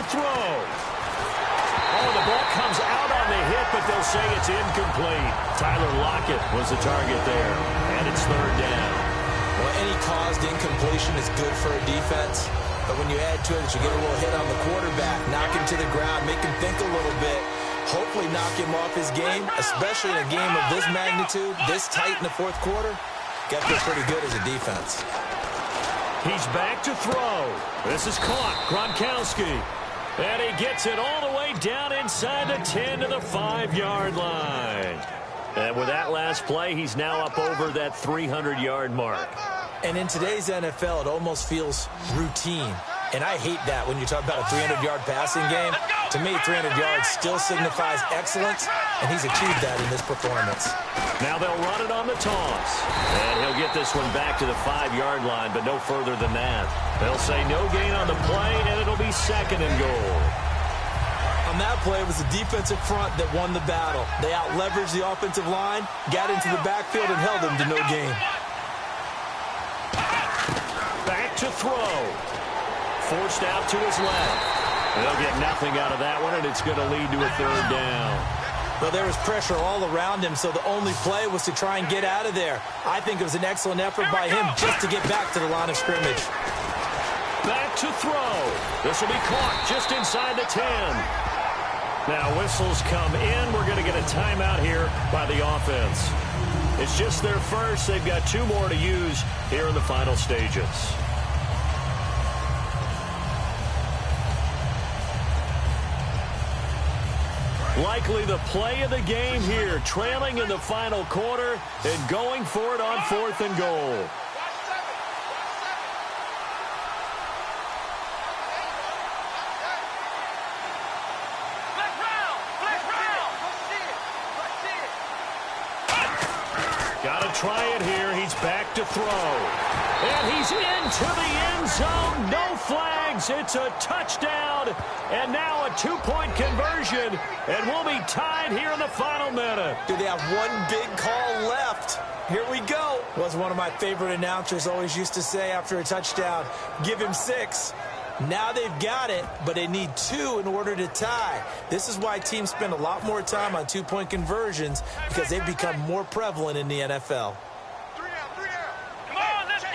throw. Oh, the ball comes out on the hit, but they'll say it's incomplete. Tyler Lockett was the target there, and it's third down. Well, any caused incompletion is good for a defense, but when you add to it that you get a little hit on the quarterback, knock him to the ground, make him think a little bit, hopefully knock him off his game, especially in a game of this magnitude, this tight in the fourth quarter, got to feel pretty good as a defense. He's back to throw. This is caught. Gronkowski. And he gets it all the way down inside the 10 to the 5-yard line. And with that last play, he's now up over that 300-yard mark. And in today's NFL, it almost feels routine. And I hate that when you talk about a 300-yard passing game. To me, 300 yards still signifies excellence, and he's achieved that in this performance. Now they'll run it on the toss. And he'll get this one back to the 5-yard line, but no further than that. They'll say no gain on the play, and it'll be second and goal. On that play, it was the defensive front that won the battle. They out-leveraged the offensive line, got into the backfield, and held them to no gain. Back to throw. Forced out to his left. They'll get nothing out of that one, and it's going to lead to a third down. Well, there was pressure all around him, so the only play was to try and get out of there. I think it was an excellent effort by him just to get back to the line of scrimmage. Back to throw. This will be caught just inside the 10. Now whistles come in. We're going to get a timeout here by the offense. It's just their first. They've got 2 more to use here in the final stages. Likely the play of the game here, trailing in the final quarter and going for it on 4th and goal. Got to try it here. He's back to throw. And he's into the end zone. No flags. It's a touchdown. And now a 2-point conversion. And we'll be tied here in the final minute. Do they have one big call left? Here we go. Was one of my favorite announcers always used to say after a touchdown, give him 6. Now they've got it, but they need 2 in order to tie. This is why teams spend a lot more time on 2-point conversions, because they've become more prevalent in the NFL. Come on, let's go.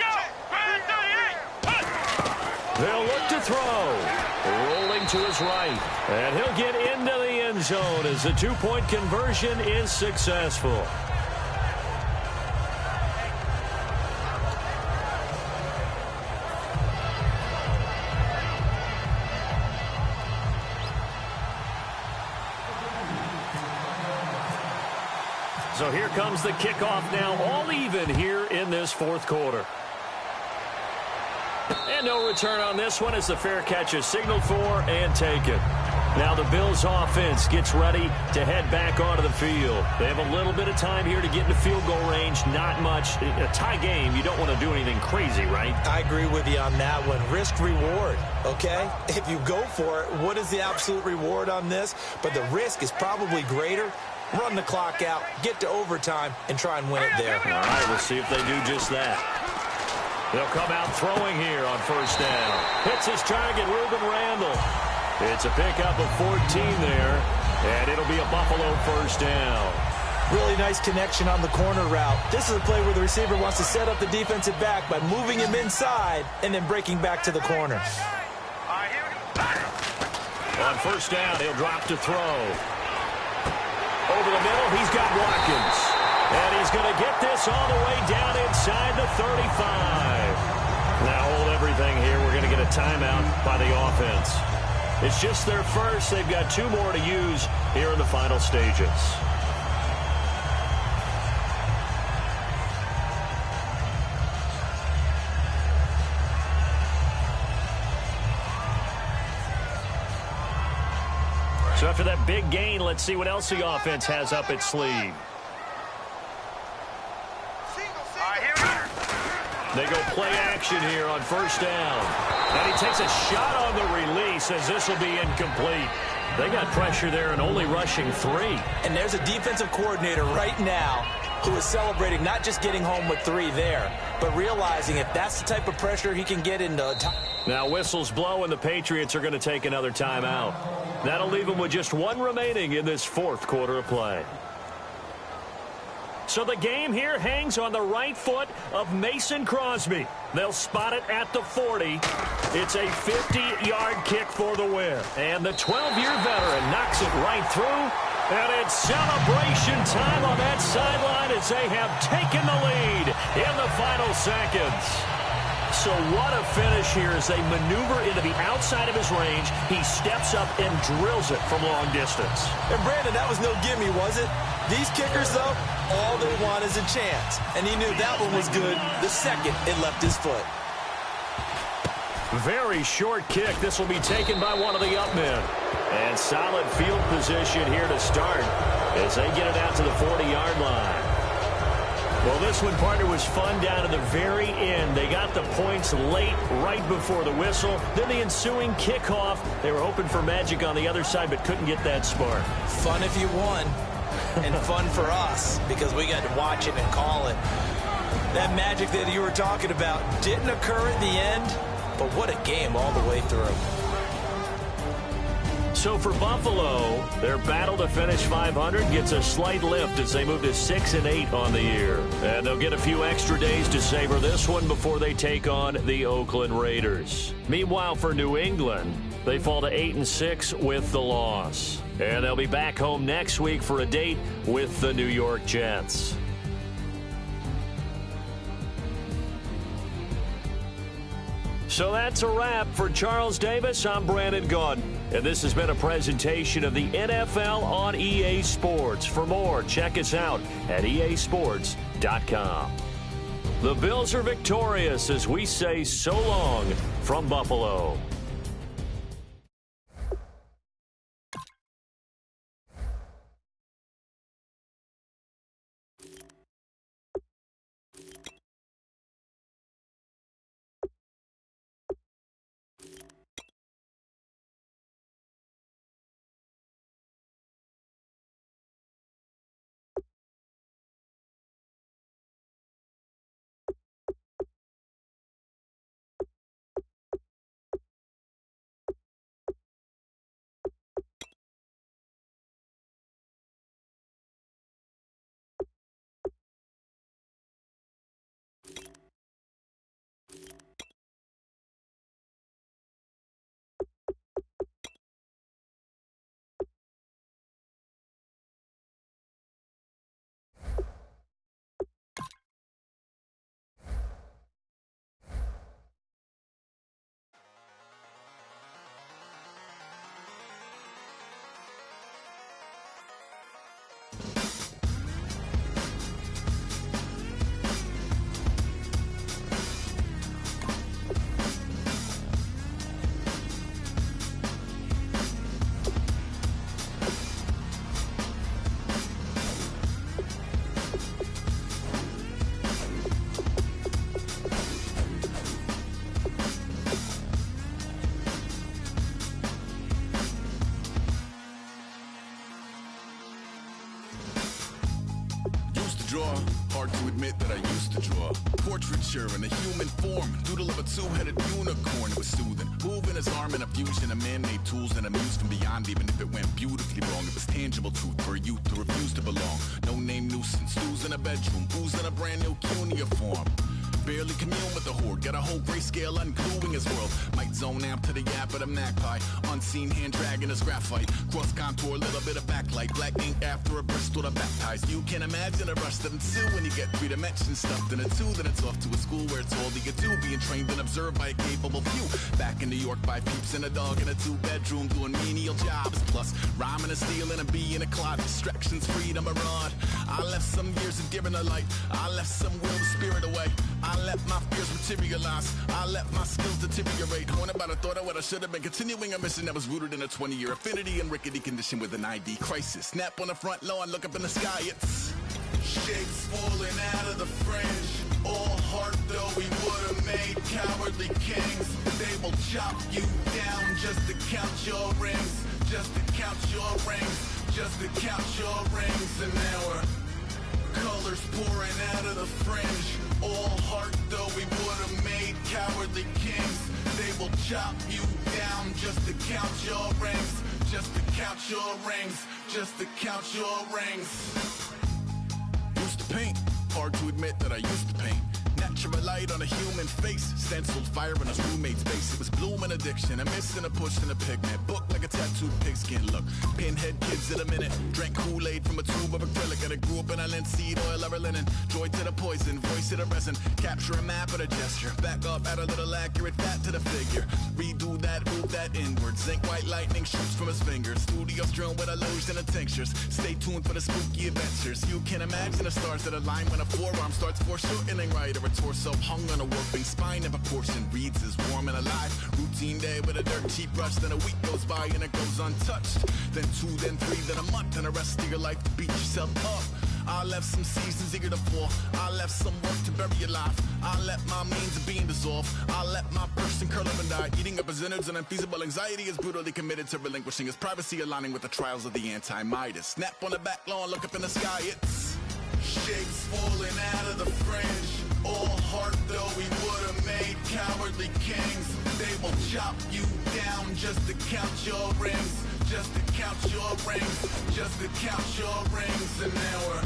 They'll look to throw. Rolling to his right. And he'll get into the end zone as the 2-point conversion is successful. So here comes the kickoff now, all even here in this 4th quarter. And no return on this one as the fair catch is signaled for and taken. Now the Bills offense gets ready to head back onto the field. They have a little bit of time here to get into field goal range, not much. A tie game, you don't want to do anything crazy, right? I agree with you on that one. Risk-reward, okay? If you go for it, what is the absolute reward on this? But the risk is probably greater. Run the clock out, get to overtime, and try and win it there. All right, we'll see if they do just that. They'll come out throwing here on 1st down. Hits his target, Ruben Randall. It's a pickup of 14 there, and it'll be a Buffalo 1st down. Really nice connection on the corner route. This is a play where the receiver wants to set up the defensive back by moving him inside and then breaking back to the corner. On 1st down, he'll drop to throw. Over the middle, he's got Watkins. And he's going to get this all the way down inside the 35. Now hold everything here. We're going to get a timeout by the offense. It's just their first. They've got 2 more to use here in the final stages. So after that big gain, let's see what else the offense has up its sleeve. They go play action here on 1st down. And he takes a shot on the release as this will be incomplete. They got pressure there and only rushing 3. And there's a defensive coordinator right now who is celebrating not just getting home with 3 there, but realizing if that's the type of pressure he can get into Now whistles blow and the Patriots are going to take another timeout. That'll leave them with just 1 remaining in this 4th quarter of play. So the game here hangs on the right foot of Mason Crosby. They'll spot it at the 40. It's a 50-yard kick for the win. And the 12-year veteran knocks it right through. And it's celebration time on that sideline as they have taken the lead in the final seconds. So what a finish here as they maneuver into the outside of his range. He steps up and drills it from long distance. And Brandon, that was no gimme, was it? These kickers, though, all they want is a chance. And he knew that one was good the second it left his foot. Very short kick. This will be taken by one of the up men. And solid field position here to start as they get it out to the 40-yard line. Well, this one, partner, was fun down to the very end. They got the points late, right before the whistle. Then the ensuing kickoff. They were hoping for magic on the other side, but couldn't get that spark. Fun if you won, and fun for us because we got to watch it and call it. That magic that you were talking about didn't occur at the end, but what a game all the way through. So for Buffalo, their battle to finish 500 gets a slight lift as they move to 6-8 on the year. And they'll get a few extra days to savor this one before they take on the Oakland Raiders. Meanwhile, for New England, they fall to 8-6 with the loss. And they'll be back home next week for a date with the New York Jets. So that's a wrap. For Charles Davis, I'm Brandon Gaudin. And this has been a presentation of the NFL on EA Sports. For more, check us out at easports.com. The Bills are victorious as we say so long from Buffalo. Draw. Hard to admit that I used to draw. Portraiture in a human form. Doodle of a two-headed unicorn. It was soothing. Moving his arm in a fusion of man-made tools and a muse from beyond. Even if it went beautifully wrong, it was tangible truth for a youth who refused to belong. No name nuisance. Who's in a bedroom? Who's in a brand new cuneiform? Barely commune with the horde. Got a whole grayscale ungluing his world. Might zone amp to the yap of a magpie. Unseen hand dragging his graphite. Cross contour, little bit of backlight. Black ink after a Bristol to baptize. You can imagine a rush that ensue when you get 3 dimensions stuffed in a 2. Then it's off to a school where it's all you can do. Being trained and observed by a capable few. Back in New York by peeps and a dog in a 2-bedroom doing menial jobs. Plus rhyming and stealing and being a clot. Distractions, freedom, a rod. I left some years of giving a light. I left some will the spirit away. I let my fears materialize. I let my skills deteriorate. Haunted by the thought of what I should have been. Continuing a mission that was rooted in a 20-year affinity and rickety condition with an ID crisis. Snap on the front lawn, look up in the sky. It's shapes falling out of the fringe. All heart though we would have made cowardly kings. They will chop you down just to count your rings. Just to count your rings. Just to count your rings. And now we're Colors pouring out of the fringe. All heart though we would've made cowardly kings. They will chop you down just to count your rings. Just to count your rings. Just to count your rings. Used to paint. Hard to admit that I used to paint. Natural light on a human face. Stenciled fire in his roommate's face. It was bloom and addiction. A miss and a push and a pigment. Book like a tattooed pigskin look. Pinhead kids in a minute. Drank Kool-Aid from a tube of acrylic. And I grew up in a linseed oil or linen. Joy to the poison. Voice to the resin. Capture a map of a gesture. Back up, add a little accurate fat to the figure. Redo that, move that inward. Zinc white lightning shoots from his fingers. Studio strewn with illusion and tinctures. Stay tuned for the spooky adventures. You can imagine the stars that align when a forearm starts foreshortening right, or a torso hung on a warping spine. If a portion reads as warm and alive. Routine day with a dirt cheap brush. Then a week goes by and it goes untouched. Then 2, then 3, then a month, and the rest of your life to beat yourself up. I left some seasons eager to fall. I left some work to bury alive. I let my means of being dissolve. I let my person curl up and die. Eating up his innards and unfeasible anxiety is brutally committed to relinquishing his privacy, aligning with the trials of the anti-Midas. Snap on the back lawn, look up in the sky, it's shapes falling out of the fringe. All heart though we would've made cowardly kings. They will chop you down just to count your rings. Just to count your rings. Just to count your rings. And now we're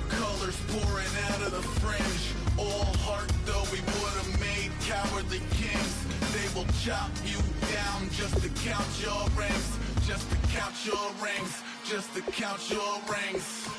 colors pouring out of the fringe. All heart though we would've made cowardly kings. They will chop you down just to count your rings. Just to count your rings. Just to count your rings.